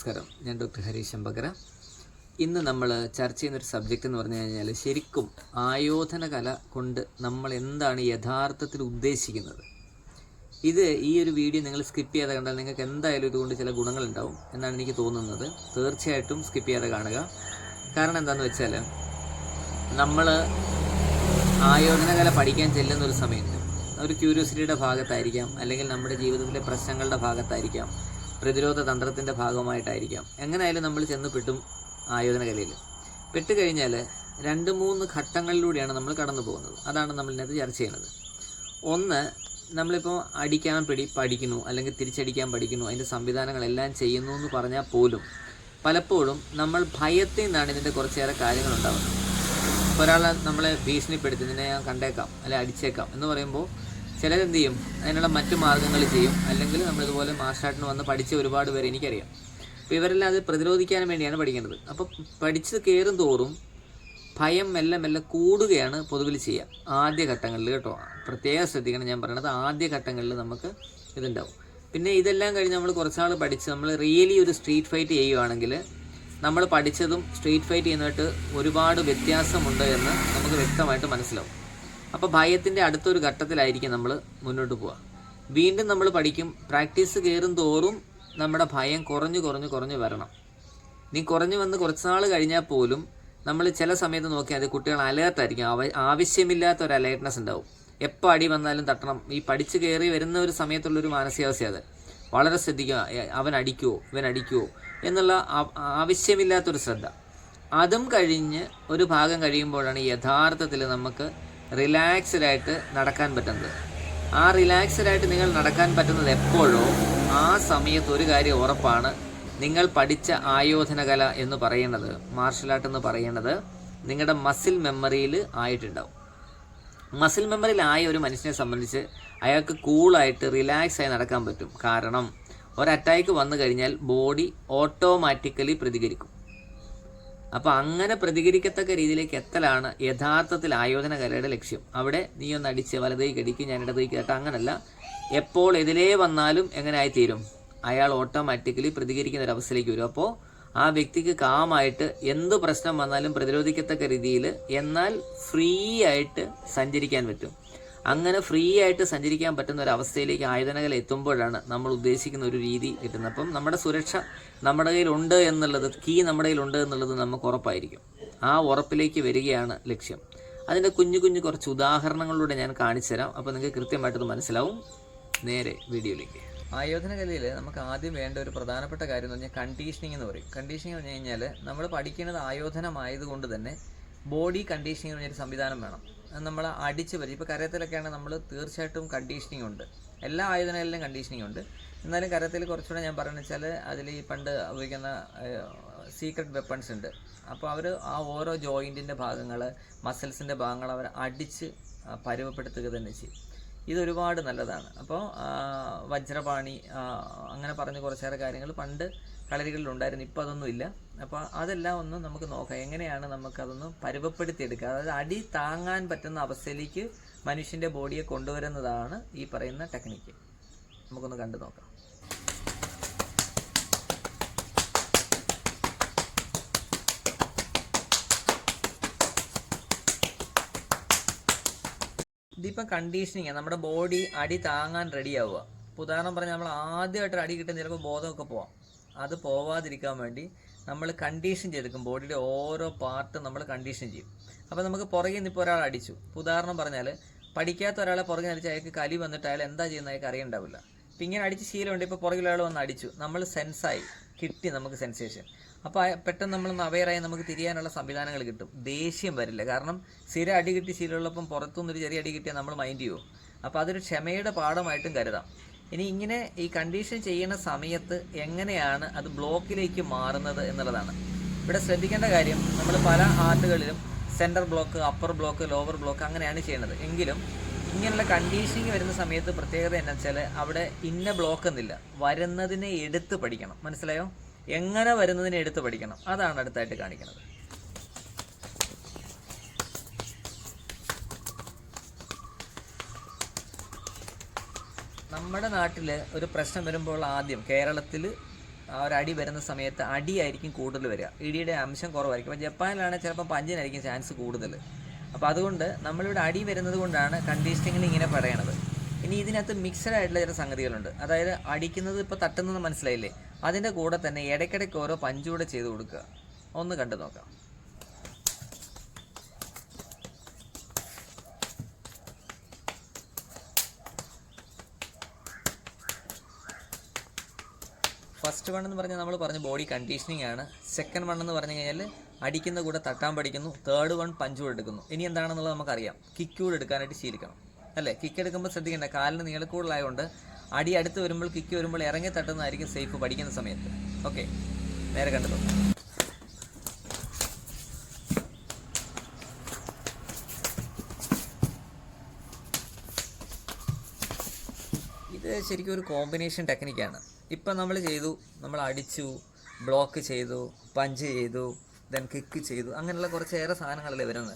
നമസ്കാരം. ഞാൻ ഡോക്ടർ ഹരീഷ് അമ്പകര. ഇന്ന് നമ്മൾ ചർച്ച ചെയ്യുന്നൊരു സബ്ജക്റ്റ് എന്ന് പറഞ്ഞു കഴിഞ്ഞാൽ ശരിക്കും ആയോധന കല കൊണ്ട് നമ്മൾ എന്താണ് യഥാർത്ഥത്തിൽ ഉദ്ദേശിക്കുന്നത്. ഈ ഒരു വീഡിയോ നിങ്ങൾ സ്കിപ്പ് ചെയ്യാതെ കണ്ടാൽ നിങ്ങൾക്ക് എന്തായാലും ഇതുകൊണ്ട് ചില ഗുണങ്ങളുണ്ടാവും എന്നാണ് എനിക്ക് തോന്നുന്നത്. തീർച്ചയായിട്ടും സ്കിപ്പ് ചെയ്യാതെ കാണുക. കാരണം എന്താണെന്ന് വെച്ചാൽ നമ്മൾ ആയോധന കല പഠിക്കാൻ ചെല്ലുന്നൊരു സമയത്ത് ഒരു ക്യൂരിയോസിറ്റിയുടെ ഭാഗത്തായിരിക്കാം, അല്ലെങ്കിൽ നമ്മുടെ ജീവിതത്തിലെ പ്രശ്നങ്ങളുടെ ഭാഗത്തായിരിക്കാം, പ്രതിരോധ തന്ത്രത്തിൻ്റെ ഭാഗമായിട്ടായിരിക്കാം. എങ്ങനെയായാലും നമ്മൾ ചെന്ന് പെട്ടും ആയോധന കലയിൽ പെട്ടുകഴിഞ്ഞാൽ 2-3 ഘട്ടങ്ങളിലൂടെയാണ് നമ്മൾ കടന്നു പോകുന്നത്. അതാണ് നമ്മൾ ഇന്നത്തെ ചർച്ച ചെയ്യുന്നത്. ഒന്ന്, നമ്മളിപ്പോൾ അടിക്കാൻ പഠിക്കുന്നു, അല്ലെങ്കിൽ തിരിച്ചടിക്കാൻ പഠിക്കുന്നു, അതിൻ്റെ സംവിധാനങ്ങളെല്ലാം ചെയ്യുന്നു എന്ന് പറഞ്ഞാൽ പോലും പലപ്പോഴും നമ്മൾ ഭയത്തിൽ നിന്നാണ് ഇതിൻ്റെ കുറച്ചേറെ കാര്യങ്ങളുണ്ടാകുന്നത്. ഒരാൾ നമ്മളെ ഭീഷണിപ്പെടുത്തി നിന്നെ ഞാൻ കണ്ടേക്കാം, അല്ലെങ്കിൽ അടിച്ചേക്കാം എന്ന് പറയുമ്പോൾ ചിലരെന്ത് ചെയ്യും, അതിനുള്ള മറ്റു മാർഗ്ഗങ്ങൾ ചെയ്യും. അല്ലെങ്കിൽ നമ്മളിതുപോലെ മാർഷൽ ആർട്ടിന് വന്ന് പഠിച്ച ഒരുപാട് പേര് എനിക്കറിയാം. അപ്പോൾ ഇവരെല്ലാം അത് പ്രതിരോധിക്കാൻ വേണ്ടിയാണ് പഠിക്കേണ്ടത്. അപ്പോൾ പഠിച്ച് കയറും തോറും ഭയം മെല്ലെ മെല്ലെ കൂടുകയാണ് പൊതുവിൽ ചെയ്യുക. ആദ്യഘട്ടങ്ങളിൽ കേട്ടോ, പ്രത്യേകം ശ്രദ്ധിക്കണം. ഞാൻ പറയണത് ആദ്യഘട്ടങ്ങളിൽ നമുക്ക് ഇതുണ്ടാവും. പിന്നെ ഇതെല്ലാം കഴിഞ്ഞ് നമ്മൾ കുറച്ചാൾ പഠിച്ച് നമ്മൾ റിയലി ഒരു സ്ട്രീറ്റ് ഫൈറ്റ് ചെയ്യുകയാണെങ്കിൽ നമ്മൾ പഠിച്ചതും സ്ട്രീറ്റ് ഫൈറ്റ് ചെയ്യുന്നതായിട്ട് ഒരുപാട് വ്യത്യാസമുണ്ട് എന്ന് നമുക്ക് വ്യക്തമായിട്ട് മനസ്സിലാവും. അപ്പോൾ ഭയത്തിൻ്റെ അടുത്തൊരു ഘട്ടത്തിലായിരിക്കും നമ്മൾ മുന്നോട്ട് പോവുക. വീണ്ടും നമ്മൾ പഠിക്കും. പ്രാക്ടീസ് കയറും തോറും നമ്മുടെ ഭയം കുറഞ്ഞു വരണം. നീ കുറഞ്ഞു വന്ന് കുറച്ച് കഴിഞ്ഞാൽ പോലും നമ്മൾ ചില സമയത്ത് നോക്കിയാൽ അത് കുട്ടികൾ അലേർട്ടായിരിക്കും. ആവശ്യമില്ലാത്ത ഒരു അലേർട്ട്നെസ് ഉണ്ടാവും. എപ്പോൾ അടി വന്നാലും തട്ടണം. ഈ പഠിച്ച് കയറി വരുന്ന ഒരു സമയത്തുള്ളൊരു മാനസികാവസ്ഥ അത് വളരെ ശ്രദ്ധിക്കുക. അവൻ അടിക്കുമോ, ഇവൻ അടിക്കുമോ എന്നുള്ള ആവശ്യമില്ലാത്തൊരു ശ്രദ്ധ. അതും കഴിഞ്ഞ് ഒരു ഭാഗം കഴിയുമ്പോഴാണ് യഥാർത്ഥത്തിൽ നമുക്ക് റിലാക്സ്ഡായിട്ട് നടക്കാൻ പറ്റുന്നത്. ആ റിലാക്സ്ഡായിട്ട് നിങ്ങൾ നടക്കാൻ പറ്റുന്നത് എപ്പോഴോ ആ സമയത്ത് ഒരു കാര്യം ഉറപ്പാണ്. നിങ്ങൾ പഠിച്ച ആയോധന കല എന്ന് പറയുന്നത്, മാർഷൽ ആർട്ട് എന്ന് പറയുന്നത് നിങ്ങളുടെ മസിൽ മെമ്മറിയിൽ ആയിട്ടുണ്ടാവും. മസിൽ മെമ്മറിയിലായ ഒരു മനുഷ്യനെ സംബന്ധിച്ച് അയാൾക്ക് കൂളായിട്ട് റിലാക്സായി നടക്കാൻ പറ്റും. കാരണം ഒരു അറ്റാക്ക് വന്നു കഴിഞ്ഞാൽ ബോഡി ഓട്ടോമാറ്റിക്കലി പ്രതികരിക്കും. അപ്പോൾ അങ്ങനെ പ്രതികരിക്കത്തക്ക രീതിയിലേക്ക് എത്തലാണ് യഥാർത്ഥത്തിൽ ആയോധന കലയുടെ ലക്ഷ്യം. അവിടെ നീ ഒന്ന് അടിച്ച് വലതേക്ക് അടിക്കും, ഞാൻ ഇടതേക്ക് കേട്ടോ, അങ്ങനല്ല. എപ്പോൾ എതിലേ വന്നാലും എങ്ങനെ ആയിത്തീരും, അയാൾ ഓട്ടോമാറ്റിക്കലി പ്രതികരിക്കുന്ന ഒരു അവസ്ഥയിലേക്ക് വരും. അപ്പോൾ ആ വ്യക്തിക്ക് കാമായിട്ട് എന്ത് പ്രശ്നം വന്നാലും പ്രതിരോധിക്കത്തക്ക രീതിയിൽ, എന്നാൽ ഫ്രീ ആയിട്ട് സഞ്ചരിക്കാൻ പറ്റും. അങ്ങനെ ഫ്രീ ആയിട്ട് സഞ്ചരിക്കാൻ പറ്റുന്ന ഒരു അവസ്ഥയിലേക്ക് ആയോധന കല എത്തുമ്പോഴാണ് നമ്മൾ ഉദ്ദേശിക്കുന്ന ഒരു രീതി കിട്ടുന്നത്. അപ്പം നമ്മുടെ സുരക്ഷ നമ്മുടെ കയ്യിലുണ്ട് എന്നുള്ളത്, കീ നമ്മുടെ കയ്യിലുണ്ട് എന്നുള്ളത് നമുക്ക് ഉറപ്പായിരിക്കും. ആ ഉറപ്പിലേക്ക് വരികയാണ് ലക്ഷ്യം. അതിൻ്റെ കുഞ്ഞു കുറച്ച് ഉദാഹരണങ്ങളിലൂടെ ഞാൻ കാണിച്ചു തരാം. അപ്പോൾ നിങ്ങൾക്ക് കൃത്യമായിട്ടത് മനസ്സിലാവും. നേരെ വീഡിയോയിലേക്ക്. ആയോധന കലയിൽ നമുക്ക് ആദ്യം വേണ്ട ഒരു പ്രധാനപ്പെട്ട കാര്യം എന്ന് പറഞ്ഞാൽ കണ്ടീഷനിങ് എന്ന് പറയും. കണ്ടീഷനിങ് എന്ന് പറഞ്ഞു കഴിഞ്ഞാൽ നമ്മൾ പഠിക്കുന്നത് ആയോധനമായതുകൊണ്ട് തന്നെ ബോഡി കണ്ടീഷനിങ് എന്ന് പറഞ്ഞൊരു സംവിധാനം വേണം. നമ്മൾ അടിച്ച് വരും. ഇപ്പോൾ കരാത്തയിലൊക്കെയാണ് നമ്മൾ തീർച്ചയായിട്ടും കണ്ടീഷനിങ് ഉണ്ട്. എല്ലാ ആയോധനകളിലും കണ്ടീഷനിങ് ഉണ്ട്. എന്നാലും കരാത്തയിൽ കുറച്ചുകൂടെ ഞാൻ പറയുന്നത് വെച്ചാൽ അതിൽ ഈ പണ്ട് ഉപയോഗിക്കുന്ന സീക്രട്ട് വെപ്പൺസ് ഉണ്ട്. അപ്പോൾ അവർ ആ ഓരോ ജോയിൻറ്റിൻ്റെ ഭാഗങ്ങൾ, മസിൽസിൻ്റെ ഭാഗങ്ങൾ അവർ അടിച്ച് പരുവപ്പെടുത്തുക തന്നെ ചെയ്യും. ഇതൊരുപാട് നല്ലതാണ്. അപ്പോൾ വജ്രപാണി അങ്ങനെ പറഞ്ഞ് കുറച്ചേറെ കാര്യങ്ങൾ പണ്ട് കളരികളിലുണ്ടായിരുന്നു. ഇപ്പോൾ അതൊന്നും ഇല്ല. അപ്പോൾ അതെല്ലാം ഒന്ന് നമുക്ക് നോക്കാം, എങ്ങനെയാണ് നമുക്കതൊന്ന് പരുവപ്പെടുത്തിയെടുക്കുക. അതായത് അടി താങ്ങാൻ പറ്റുന്ന അവസ്ഥയിലേക്ക് മനുഷ്യൻ്റെ ബോഡിയെ കൊണ്ടുവരുന്നതാണ് ഈ പറയുന്ന ടെക്നിക്ക്. നമുക്കൊന്ന് കണ്ടു നോക്കാം. ഇതിപ്പം കണ്ടീഷനിങ്, നമ്മുടെ ബോഡി അടി താങ്ങാൻ റെഡിയാവുക. ഇപ്പോൾ ഉദാഹരണം പറഞ്ഞാൽ നമ്മൾ ആദ്യമായിട്ട് അടി കിട്ടുന്ന ചിലപ്പോൾ ബോധമൊക്കെ പോവാം. അത് പോവാതിരിക്കാൻ വേണ്ടി നമ്മൾ കണ്ടീഷൻ ചെയ്തെടുക്കും. ബോഡിയുടെ ഓരോ പാർട്ടും നമ്മൾ കണ്ടീഷൻ ചെയ്യും. അപ്പോൾ നമുക്ക് പുറകിൽ നിന്ന് ഇപ്പോൾ ഒരാൾ അടിച്ചു. ഇപ്പോൾ ഉദാഹരണം പറഞ്ഞാൽ പഠിക്കാത്ത ഒരാളെ പുറകെ അടിച്ച് അയാൾക്ക് കലി വന്നിട്ട് അയാൾ എന്താ ചെയ്യുന്നത് അയാൾക്ക് അറിയണ്ടാവില്ല. ഇപ്പോൾ ഇങ്ങനെ അടിച്ച് ശീലമുണ്ട്. ഇപ്പോൾ പുറകിൽ ഒരാൾ വന്ന് അടിച്ചു, നമ്മൾ സെൻസായി കിട്ടി, നമുക്ക് സെൻസേഷൻ. അപ്പോൾ പെട്ടെന്ന് നമ്മളൊന്ന് അവെയറായി നമുക്ക് തിരിയാനുള്ള സംവിധാനങ്ങൾ കിട്ടും. ദേഷ്യം വരില്ല. കാരണം സ്ഥിരം അടി കിട്ടി ശീലമുള്ളപ്പം പുറത്തുനിന്നൊരു ചെറിയ അടി കിട്ടിയാൽ നമ്മൾ മൈൻഡ് ചെയ്യുമോ. അപ്പോൾ അതൊരു ക്ഷമയുടെ പാഠമായിട്ടും കരുതാം. ഇനി ഇങ്ങനെ ഈ കണ്ടീഷൻ ചെയ്യുന്ന സമയത്ത് എങ്ങനെയാണ് അത് ബ്ലോക്കിലേക്ക് മാറുന്നത് എന്നുള്ളതാണ് ഇവിടെ ശ്രദ്ധിക്കേണ്ട കാര്യം. നമ്മൾ പല ആർട്ടുകളിലും centre block, upper block, lower block അങ്ങനെയാണ് ചെയ്യുന്നത്. എങ്കിലും ഇങ്ങനെയുള്ള കണ്ടീഷനിങ് വരുന്ന സമയത്ത് പ്രത്യേകത എന്താ വെച്ചാൽ അവിടെ ഇന്ന ബ്ലോക്ക് എന്നില്ല, വരുന്നതിനെ എടുത്ത് പഠിക്കണം. മനസ്സിലായോ? എങ്ങനെ വരുന്നതിനെ എടുത്ത് പഠിക്കണം, അതാണ് അടുത്തായിട്ട് കാണിക്കുന്നത്. നമ്മുടെ നാട്ടിൽ ഒരു പ്രശ്നം വരുമ്പോൾ ആദ്യം കേരളത്തിൽ ആ ഒരു അടി വരുന്ന സമയത്ത് അടിയായിരിക്കും കൂടുതൽ വരിക, ഇടിയുടെ അംശം കുറവായിരിക്കും. അപ്പോൾ ജപ്പാനിലാണെങ്കിൽ ചിലപ്പോൾ പഞ്ചിനായിരിക്കും ചാൻസ് കൂടുതൽ. അപ്പോൾ അതുകൊണ്ട് നമ്മളിവിടെ അടി വരുന്നത് കൊണ്ടാണ് കണ്ടീഷനിങ്ങിൽ ഇങ്ങനെ പറയണത്. ഇനി ഇതിനകത്ത് മിക്സഡ് ആയിട്ടുള്ള ചില സംഗതികളുണ്ട്. അതായത് അടിക്കുന്നത് ഇപ്പോൾ തട്ടുന്നത് മനസ്സിലായില്ലേ, അതിൻ്റെ കൂടെ തന്നെ ഇടയ്ക്കിടയ്ക്ക് ഓരോ പഞ്ചൂടെ ചെയ്ത് കൊടുക്കുക. ഒന്ന് കണ്ടു നോക്കാം. ഫസ്റ്റ് വൺ എന്ന് പറഞ്ഞാൽ നമ്മൾ പറഞ്ഞ ബോഡി കണ്ടീഷനിങ് ആണ്. സെക്കൻഡ് വൺ എന്ന് പറഞ്ഞു കഴിഞ്ഞാൽ അടിക്കുന്ന കൂടെ തട്ടാൻ പഠിക്കുന്നു. തേർഡ് വൺ പഞ്ചൂടെ എടുക്കുന്നു. ഇനി എന്താണെന്നുള്ളത് നമുക്കറിയാം. കിക്ക് കൂടെ എടുക്കാനായിട്ട് ശീലിക്കണം അല്ലേ. കിക്ക് എടുക്കുമ്പോൾ ശ്രദ്ധിക്കേണ്ട, കാലിന് നീളക്കൂടുതലായതുകൊണ്ട് അടി അടുത്ത് വരുമ്പോൾ കിക്ക് വരുമ്പോൾ ഇറങ്ങി തട്ടുന്നതായിരിക്കും സേഫ് പഠിക്കുന്ന സമയത്ത്. ഓക്കെ, നേരെ കണ്ടു. ഇത് ശരിക്കും ഒരു കോമ്പിനേഷൻ ടെക്നിക്കാണ്. ഇപ്പം നമ്മൾ ചെയ്തു, നമ്മൾ അടിച്ചു, ബ്ലോക്ക് ചെയ്തു, പഞ്ച് ചെയ്തു, ദെൻ കിക്ക് ചെയ്തു, അങ്ങനെയുള്ള കുറച്ചേറെ സാധനങ്ങളല്ലേ വരുന്നത്.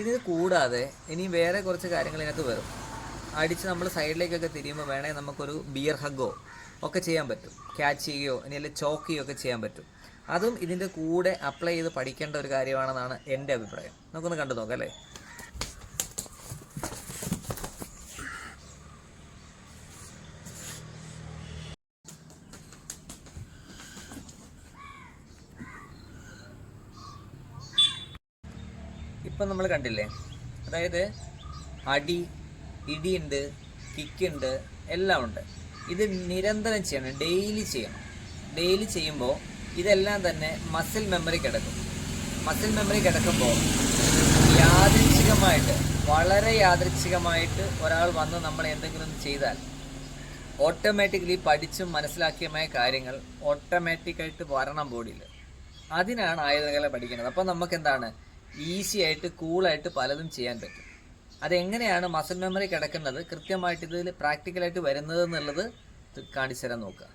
ഇത് കൂടാതെ ഇനി വേറെ കുറച്ച് കാര്യങ്ങൾ ഇതിനകത്ത് വരും. അടിച്ച് നമ്മൾ സൈഡിലേക്കൊക്കെ തിരിയുമ്പോൾ വേണേൽ നമുക്കൊരു ബിയർ ഹഗ്ഗോ ഒക്കെ ചെയ്യാൻ പറ്റും. ക്യാച്ച് ചെയ്യുകയോ ഇനി അല്ലെങ്കിൽ ചോക്ക് ചെയ്യുകയോ ഒക്കെ ചെയ്യാൻ പറ്റും. അതും ഇതിൻ്റെ കൂടെ അപ്ലൈ ചെയ്ത് പഠിക്കേണ്ട ഒരു കാര്യമാണെന്നാണ് എൻ്റെ അഭിപ്രായം. നമുക്കൊന്ന് കണ്ടു നോക്കാം അല്ലേ. ഇപ്പം നമ്മൾ കണ്ടില്ലേ, അതായത് അടി, ഇടിയുണ്ട്, കിക്കുണ്ട്, എല്ലാം ഉണ്ട്. ഇത് നിരന്തരം ചെയ്യണം, ഡെയിലി ചെയ്യണം. ഡെയിലി ചെയ്യുമ്പോൾ ഇതെല്ലാം തന്നെ മസിൽ മെമ്മറി കിടക്കും. മസിൽ മെമ്മറി കിടക്കുമ്പോൾ യാദൃച്ഛികമായിട്ട്, വളരെ യാദൃച്ഛികമായിട്ട് ഒരാൾ വന്ന് നമ്മൾ എന്തെങ്കിലും ചെയ്താൽ ഓട്ടോമാറ്റിക്കലി പഠിച്ചും മനസ്സിലാക്കിയമായ കാര്യങ്ങൾ ഓട്ടോമാറ്റിക്കായിട്ട് വരണം ബോഡിയിൽ. അതിനാണ് ആയുധകല പഠിക്കുന്നത്. അപ്പോൾ നമുക്ക് എന്താണ്, ഈസി ആയിട്ട് കൂളായിട്ട് പലതും ചെയ്യാൻ പറ്റും. അതെങ്ങനെയാണ് മസിൽ മെമ്മറി കിടക്കുന്നത്, കൃത്യമായിട്ട് ഇതിൽ പ്രാക്ടിക്കലായിട്ട് വരുന്നത് എന്നുള്ളത് കാണിച്ചു തരാൻ നോക്കുക.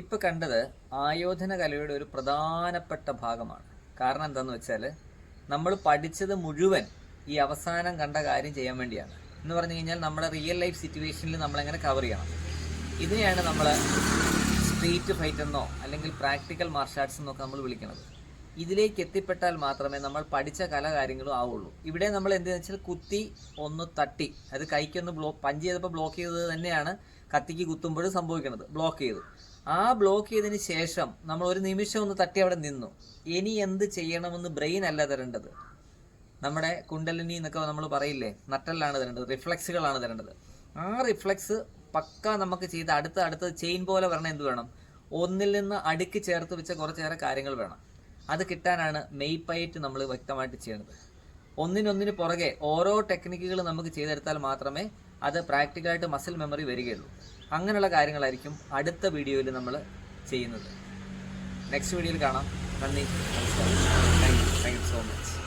ഇപ്പം കണ്ടത് ആയോധന കലയുടെ ഒരു പ്രധാനപ്പെട്ട ഭാഗമാണ്. കാരണം എന്താണെന്ന് വെച്ചാൽ നമ്മൾ പഠിച്ചത് മുഴുവൻ ഈ അവസാനം കണ്ട കാര്യം ചെയ്യാൻ വേണ്ടിയാണ്. എന്ന് പറഞ്ഞു കഴിഞ്ഞാൽ നമ്മുടെ റിയൽ ലൈഫ് സിറ്റുവേഷനിൽ നമ്മളെങ്ങനെ കവർ ചെയ്യണം. ഇതിനെയാണ് നമ്മൾ സ്ട്രീറ്റ് ഫൈറ്റ് എന്നോ അല്ലെങ്കിൽ പ്രാക്ടിക്കൽ മാർഷൽ ആർട്സ് എന്നൊക്കെ നമ്മൾ വിളിക്കുന്നത്. ഇതിലേക്ക് എത്തിപ്പെട്ടാൽ മാത്രമേ നമ്മൾ പഠിച്ച കല കാര്യങ്ങളും ആവുള്ളൂ. ഇവിടെ നമ്മൾ എന്തെന്ന് വെച്ചാൽ കുത്തി ഒന്ന് തട്ടി, അത് കൈക്കൊന്ന് പഞ്ച് ചെയ്തപ്പോൾ ബ്ലോക്ക് ചെയ്തത് തന്നെയാണ് കത്തിക്ക് കുത്തുമ്പോഴും സംഭവിക്കുന്നത്. ബ്ലോക്ക് ചെയ്തു. ആ ബ്ലോക്ക് ചെയ്തതിന് ശേഷം നമ്മൾ ഒരു നിമിഷം ഒന്ന് തട്ടി അവിടെ നിന്നു. ഇനി എന്ത് ചെയ്യണമെന്ന് ബ്രെയിൻ അല്ല തരേണ്ടത്, നമ്മുടെ കുണ്ടലിനി എന്നൊക്കെ നമ്മൾ പറയില്ലേ, നട്ടലാണ് തരേണ്ടത്, റിഫ്ലക്സുകളാണ് തരേണ്ടത്. ആ റിഫ്ലക്സ് പക്ക നമുക്ക് ചെയ്ത് അടുത്ത ചെയിൻ പോലെ വരണം. എന്ത് വേണം, ഒന്നിൽ നിന്ന് അടുക്കി ചേർത്ത് വെച്ച കുറച്ചേറെ കാര്യങ്ങൾ വേണം. അത് കിട്ടാനാണ് മെയ്പയറ്റ് നമ്മൾ വ്യക്തമായിട്ട് ചെയ്യുന്നത്. ഒന്നിനൊന്നിന് പുറകെ ഓരോ ടെക്നിക്കുകൾ നമുക്ക് ചെയ്തെടുത്താൽ മാത്രമേ അത് പ്രാക്ടിക്കലായിട്ട് മസിൽ മെമ്മറി വരികയുള്ളൂ. അങ്ങനെയുള്ള കാര്യങ്ങളായിരിക്കും അടുത്ത വീഡിയോയിൽ നമ്മൾ ചെയ്യുന്നത്. നെക്സ്റ്റ് വീഡിയോയിൽ കാണാം. നന്ദി, നമസ്കാരം. Thank you so much.